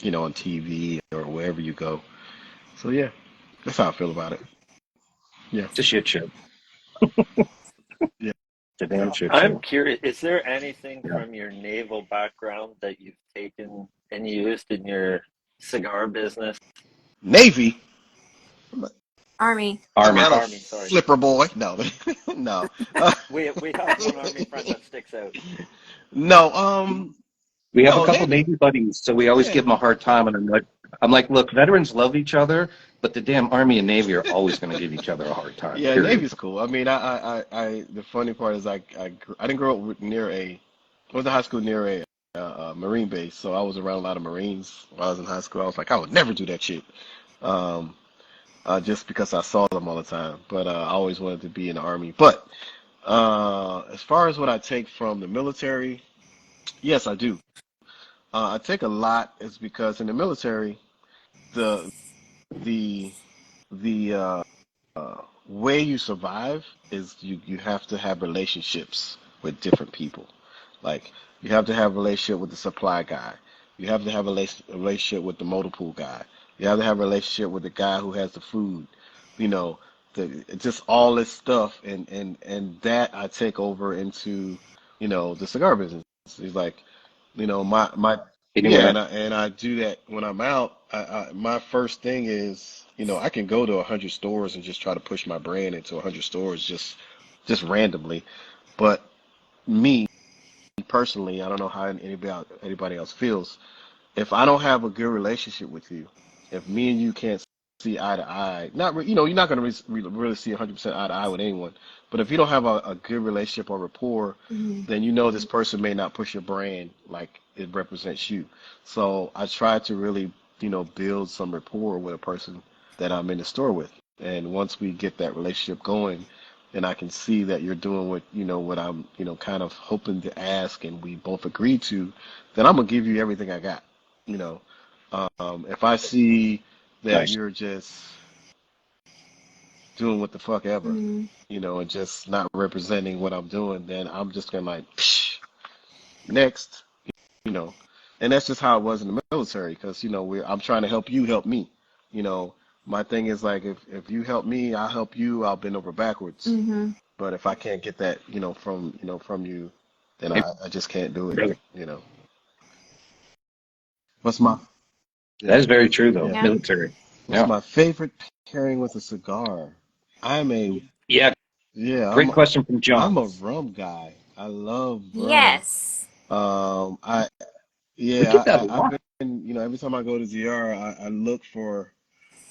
you know, on TV or wherever you go. So yeah, that's how I feel about it. Yeah, It's a shit show. yeah. It's a damn shit I'm show. curious, is there anything Yeah. from your naval background that you've taken and used in your cigar business? Navy. Army. I'm Army. not a Army, sorry. flipper boy. No, no, We have one Army friend that sticks out. no. We have a No, couple Navy. Navy buddies, so we always give Yeah, them a hard time. And I'm like, look, veterans love each other, but the damn Army and Navy are always going to give each other a hard time. yeah. Period. Navy's cool. I mean, the funny part is I didn't grow up near a. I went to high school near a Marine base, so I was around a lot of Marines while I was in high school. I was like, I would never do that shit, um, just because I saw them all the time. But I always wanted to be in the Army. But as far as what I take from the military, yes, I do. I take a lot is because in the military, the the the way you survive is you have to have relationships with different people. Like you have to have a relationship with the supply guy. You have to have a relationship with the motor pool guy. You have to have a relationship with the guy who has the food. You know, just all this stuff, and that I take over into, the cigar business. It's like, my Eating yeah, with and I do that when I'm out. My first thing is, I can go to 100 stores and just try to push my brand into 100 stores just randomly. But me personally, I don't know how anybody else feels. If I don't have a good relationship with you, if me and you can't see eye to eye, you're not going to really see 100% eye to eye with anyone. But if you don't have a good relationship or rapport, Hmm. then you know this person may not push your brand like it represents you. So I try to really, build some rapport with a person that I'm in the store with. And once we get that relationship going, and I can see that you're doing what I'm, kind of hoping to ask, and we both agree to, then I'm gonna give you everything I got. You know, if I see that nice. you're just doing what the fuck ever, Hmm. and just not representing what I'm doing, then I'm just gonna like, psh, next, you know. And that's just how it was in the military, because I'm trying to help you help me. You know, my thing is like, if you help me, I'll help you. I'll bend over backwards. Hmm. But if I can't get that, from you, then I just can't do it. Really. You know, what's my That yeah is very true, though. yeah Yeah. Military. what's Yeah. my favorite pairing with a cigar? I'm a Yeah. yeah Great question from I'm John. a rum guy. I love rum. Yes. I We yeah get that a I've lot. been every time I go to ZR, I look for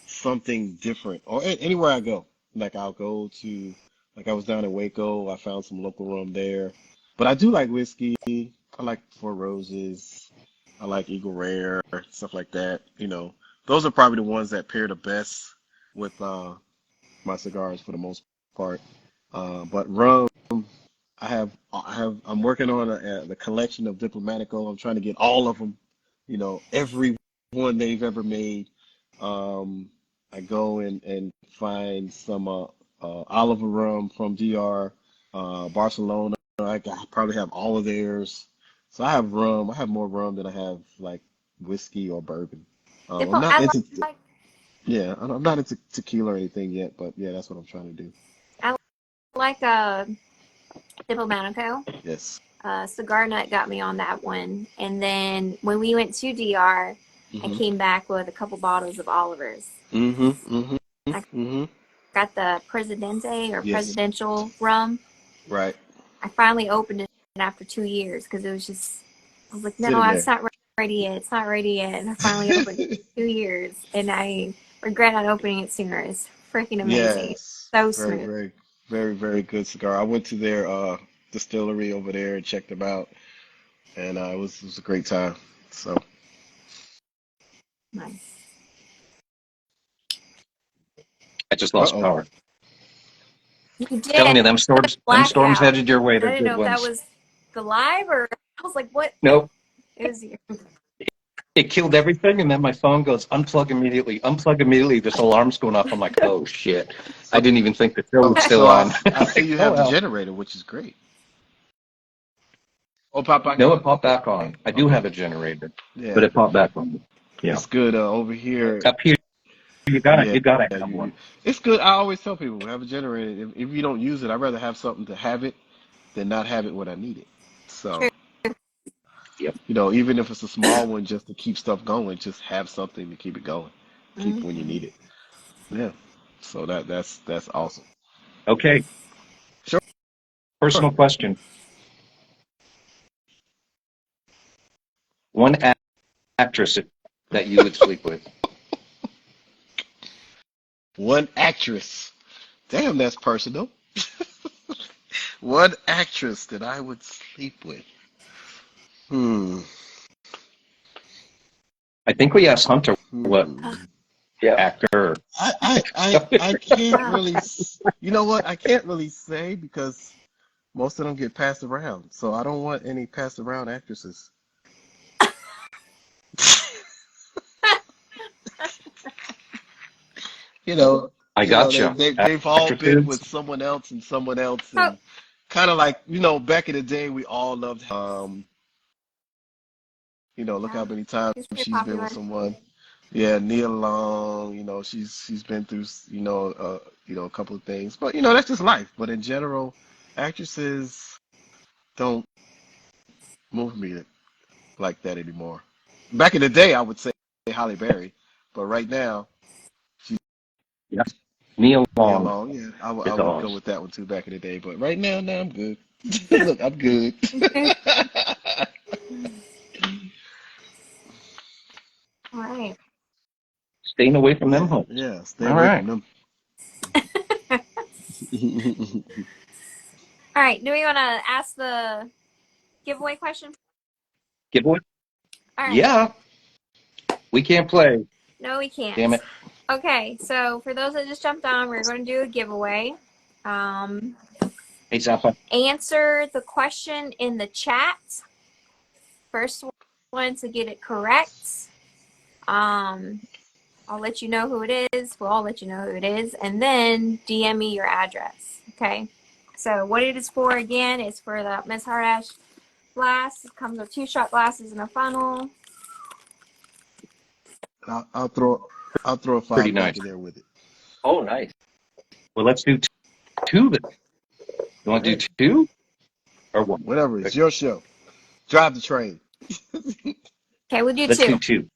something different, or anywhere I go. Like I'll go to, like I was down in Waco, I found some local rum there. But I do like whiskey. I like Four Roses. I like Eagle Rare, stuff like that. Those are probably the ones that pair the best with my cigars for the most part. But rum, I'm working on the collection of Diplomatico. I'm trying to get all of them, every one they've ever made. Um, I go and find some Oliver rum from DR, Barcelona. Probably have all of theirs. So I have rum. I have more rum than I have like whiskey or bourbon. I'm not I into like yeah, I'm not into tequila or anything yet, but yeah, that's what I'm trying to do. I like Diplomatico. Yes. Cigar Nut got me on that one, and then when we went to DR, I Mhm. came back with a couple bottles of Oliver's. Mhm. Mhm. I Mhm. got the Presidente or Yes. Presidential rum. Right. I finally opened it after 2 years because it was just, I was like, no, Sitting it's there. not ready yet. It's not ready yet. And I finally opened it 2 years, and I regret not opening it sooner. It's freaking amazing. It's Yes. so Very, smooth. very, very, very good cigar. I went to their distillery over there and checked them out, and it was a great time. So, Nice. I just lost uh-oh. power. You Telling did. you, them storms Blackout. headed your way. And I They're didn't good know if that ones. was the live or I was like, what? Nope. It was you. It killed everything, and then my phone goes unplug immediately. Unplug immediately. This alarm's going off. I'm like, oh shit! I So, didn't even think the show was still so on. I see Like, you oh have the well. generator, which is great. Oh, pop back No, on? it popped Okay. back on. I do Okay. have a generator, but Yeah. it popped back on. Yeah. It's good over here. Up here, you got it. Yeah, You got to have you. one. It's good. I always tell people have a generator. If you don't use it, I'd rather have something to have it than not have it when I need it. So, True. Yep. even if it's a small one, just to keep stuff going, just have something to keep it going, keep when you Mm-hmm. need it. Yeah. So that's awesome. Okay. Sure. Personal question. One actress that you would sleep with. One actress. Damn, that's personal. One actress that I would sleep with. Hmm. I think we asked Hunter what Hmm. Yeah. actor. I can't Wow. really. You know what? I can't really say because most of them get passed around. So I don't want any passed around actresses. you know, I gotcha. they've all been Actresses. with someone else, Oh, and kind of like back in the day, we all loved. Look how yeah. many times He's very she's been with popular. someone. Yeah, Nia Long. She's been through a couple of things, but that's just life. But in general, actresses don't move me like that anymore. Back in the day, I would say Halle Berry, but right now, she's Yeah. Neil Nia Long Long. Yeah, I is would go ours. with that one too back in the day. But right now, no, I'm good. Look, I'm good. All right. Staying away from them Yeah, hoes. yeah. Stay All away right. from them. All right. Do we want to ask the giveaway question? Giveaway? All right. Yeah. We can't play. No, we can't. Damn it. Okay. So for those that just jumped on, we're going to do a giveaway. Hey, Zappa. Answer the question in the chat. First one to get it correct. I'll let you know who it is. We'll all let you know who it is. And then DM me your address. Okay. So what it is for again is for the Miss Hardash glass. It comes with 2-shot glasses and a funnel. I'll, I'll throw I'll throw a Pretty five back nice. in there with it. Oh, nice. Well, let's do two then. You want to do Right. two or one? Whatever, it's your show. Drive the train. Okay, we'll do Let's do 2. two.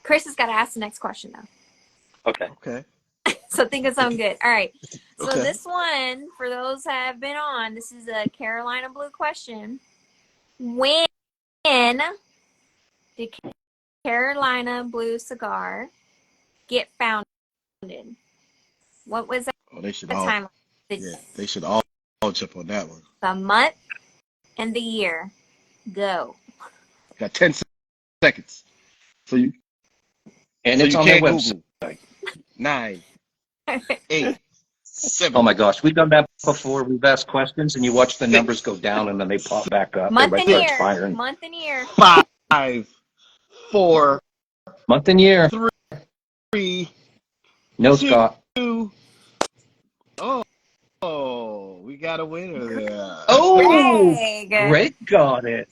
Chris has got to ask the next question though. Okay. Okay. So think of something good. All right. So Okay. this one, for those that have been on, this is a Carolina Blue question. When did Carolina Blue Cigar get founded? What was Oh, they should the all. time? Yeah, they should all jump on that one. The month and the year. Go. Got 10 seconds. So you And so it's you on their can't website. Google. 9, 8, 7, Oh my gosh, we've done that before. We've asked questions and you watch the numbers go 6, down and then they pop back up. Month Everybody and starts year. firing. Month and year. 5, 4, Month and year. 3, No, 2. Scott. Oh, we got a winner there. Oh, Greg. Greg got it.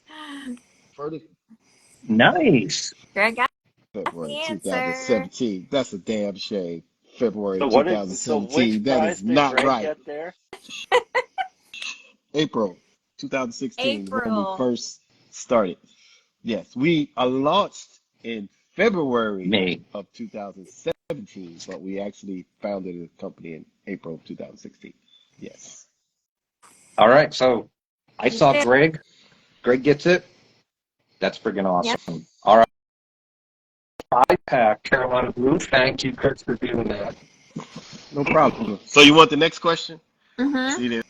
First Nice. Greg got the February answer. 2017. That's a damn shame. February So which 2017. That prize is did not Greg right. get there? April 2016 is when we April. first started. Yes, we are launched in February Me. of 2017, but we actually founded a company in April of 2016. Yes. All right. So I You saw did. Greg. Greg gets it. That's friggin' Yep. awesome. All right. Five-pack Carolina Blue. Thank you, Chris, for doing that. No problem. So you want the next question? Mm-hmm. See,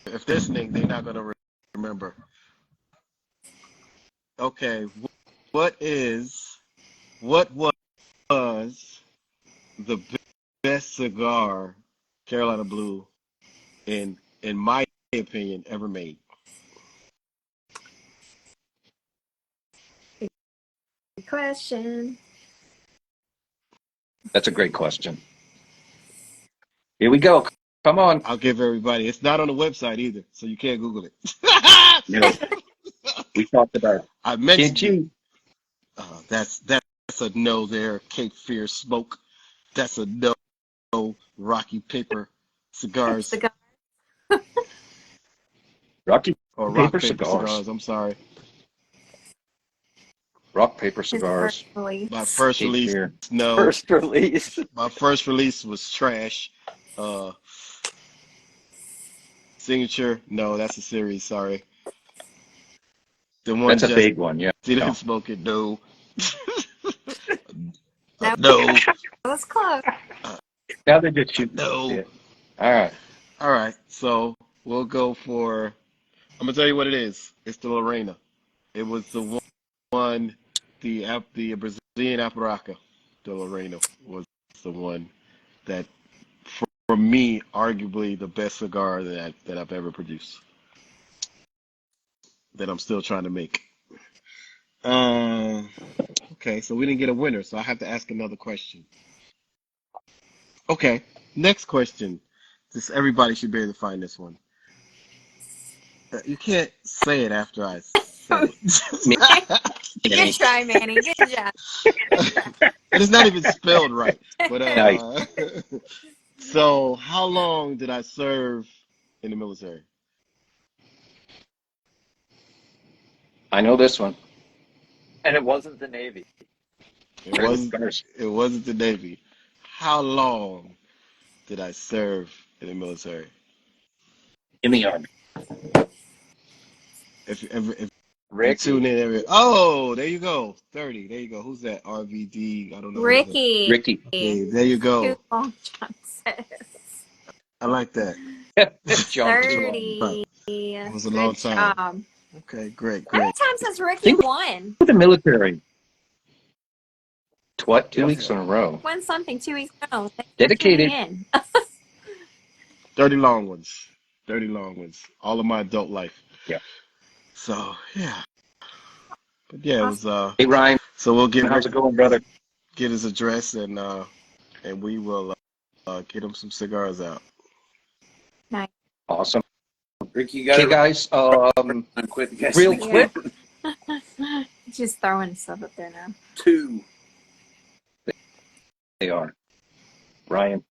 if listening, they're not going to remember. Okay. What was the best cigar Carolina Blue in my opinion ever made? Good question. That's a great question. Here we go. Come on. I'll give everybody. It's not on the website either, so you can't Google it. No, we talked about it. I Can't mentioned it. you? That's a no there. Cape Fear Smoke. That's a no. Rocky Paper Cigars Cigar. Rocky or paper Rock Paper cigars. Cigars. I'm sorry. Rock paper His cigars. first release. My first Cape release, Fear. no. First release. My first release was trash. Uh, Signature, no, that's a series. Sorry. The one That's a just big one. Yeah. didn't smoke it. No. No, No. it was close. Now they just shoot. No. It. All right. All right. So we'll go for. I'm gonna tell you what it is. It's the Lorena. It was the one, the Brazilian Aparaca de Lorena was the one that, for me, arguably the best cigar that I've ever produced. That I'm still trying to make. Okay, so we didn't get a winner, so I have to ask another question. Okay, next question. This everybody should be able to find this one. You can't say it after I say it. Good try, Manny. Good job. And it's not even spelled right. But Nice. so how long did I serve in the military? I know this one. And it wasn't the Navy. It wasn't the Navy. How long did I serve in the military? In the Army. If you Ricky. tune in every, oh, there you go. 30. There you go. Who's that? RVD. I don't know. Ricky. Ricky. Hey, there you go. Too long, John says. I like that. John. 30. It was a long Good time. job. Okay, great, How many great. times has Ricky Think- won? For the military. What? 2 weeks in a row. Won something 2 weeks ago. Thanks for Dedicated. tuning in. 30 long ones. 30 long ones. All of my adult life. Yeah. So, yeah. But yeah, it was, Hey, Ryan. so we'll get How's it going, brother? get his address and we will get him some cigars out. Awesome. Ricky, you got Okay, guys. quit the guys Real again. quick. Just throwing stuff up there now. 2. They are. Ryan.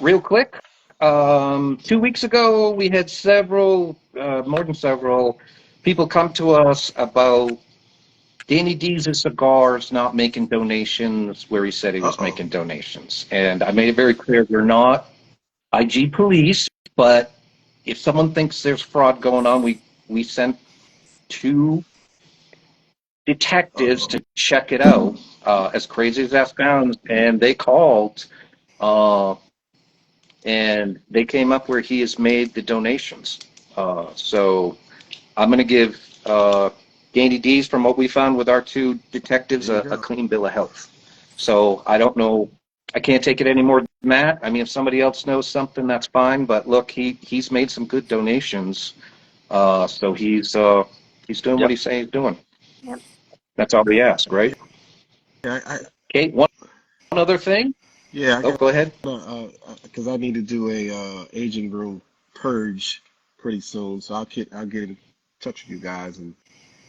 Real quick. 2 weeks ago, we had several, more than several, people come to us about Danny D's Cigars not making donations where he said he was making donations. And I made it very clear we're not IG police, but if someone thinks there's fraud going on, we sent 2 detectives to check it out, as crazy as that sounds, and they called, and they came up where he has made the donations. So I'm going to give Danny D's, from what we found with our 2 detectives, a clean bill of health. So I don't know. I can't take it any more than that. I mean, if somebody else knows something, that's fine. But look, he's made some good donations. So he's doing what he's saying he's doing. Yep. That's all we ask, right? Yeah, Okay, one other thing. yeah. Go ahead. Because I need to do a aging room purge pretty soon, so I'll get in touch with you guys and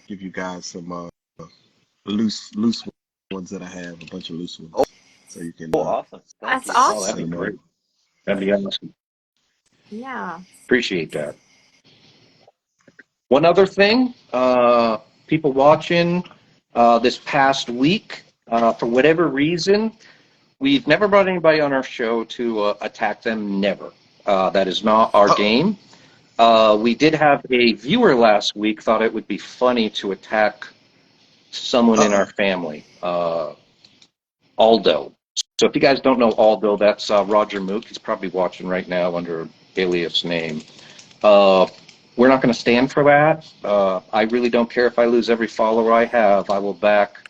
give you guys some loose ones that I have, a bunch of loose ones, so you can. Awesome. Thank That's you. awesome. Oh, that'd be great. That'd be awesome. Yeah. Appreciate that. One other thing, people watching this past week, for whatever reason, we've never brought anybody on our show to attack them. Never. That is not our game. We did have a viewer last week thought it would be funny to attack someone in our family, Aldo. So if you guys don't know Aldo, that's Roger Mook. He's probably watching right now under alias name. We're not going to stand for that. I really don't care if I lose every follower I have. I will back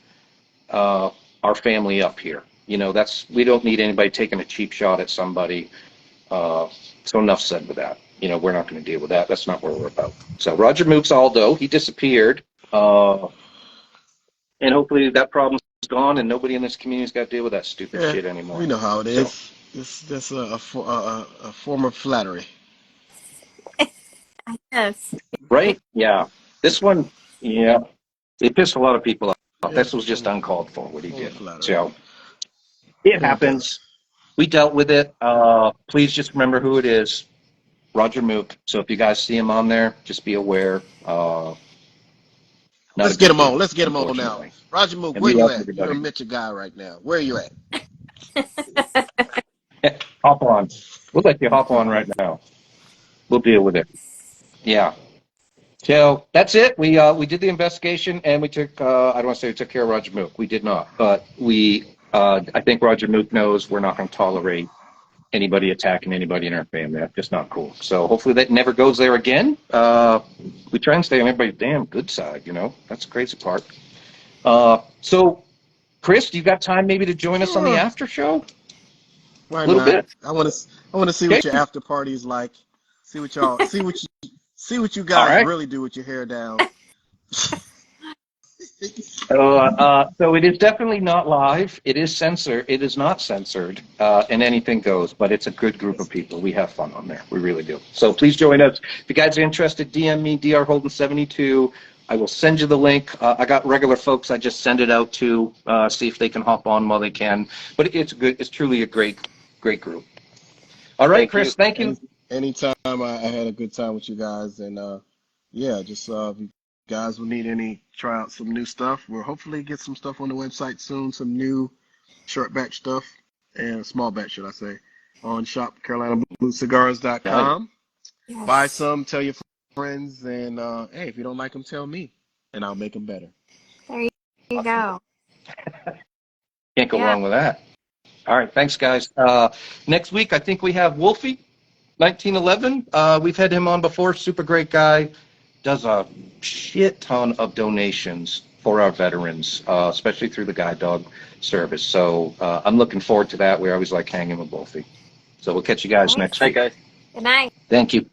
our family up here. You know, we don't need anybody taking a cheap shot at somebody. So enough said with that. You know, we're not going to deal with that. That's not what we're about. So Roger Mook's Aldo. He disappeared. And hopefully that problem's gone and nobody in this community's got to deal with that stupid shit anymore. We know how it is. It's just a form of flattery. Yes. Right? Yeah. This one, yeah, it pissed a lot of people off. This was just uncalled for, what he did. So it happens. We dealt with it. Please just remember who it is. Roger Mook. So if you guys see him on there, just be aware. Let's get him on. Let's get him on now. Unfortunately. Roger Mook, And where we you love at? everybody. You're a Mitchell guy right now. Where are you at? Hop on. We'll let you hop on right now. We'll deal with it. Yeah. So that's it. We did the investigation and we took, I don't want to say we took care of Roger Mook. We did not. But I think Roger Mook knows we're not going to tolerate anybody attacking anybody in our family. That's just not cool. So hopefully that never goes there again. We try and stay on everybody's damn good side, you know. That's the crazy part. So, Chris, do you got time maybe to join us on the Sure. after show? Why A little not? bit. I want to see Okay. what your after party is like. See what you All guys right. really do with your hair down. So it is definitely not live. It is censored. It is not censored, and anything goes. But it's a good group of people. We have fun on there. We really do. So please join us. If you guys are interested, DM me, drholden72. I will send you the link. I got regular folks. I just send it out to see if they can hop on while they can. But it's good. It's truly a great group. All right, Thank you. Chris. Thank you. Anytime I had a good time with you guys, and yeah, just if you guys will need any try out some new stuff, we'll hopefully get some stuff on the website soon, some new short batch stuff and small batch, should I say, on shop CarolinaBlueCigars.com. Yes. Buy some, tell your friends, and hey, if you don't like them, tell me, and I'll make them better. There you Awesome. go. Can't go Yeah. wrong with that. All right. Thanks, guys. Next week, I think we have Wolfie, 1911. We've had him on before. Super great guy. Does a shit ton of donations for our veterans, especially through the guide dog service. So I'm looking forward to that. We always like hanging with Wolfie. So we'll catch you guys Nice. next Night, week. guys. Good night. Thank you.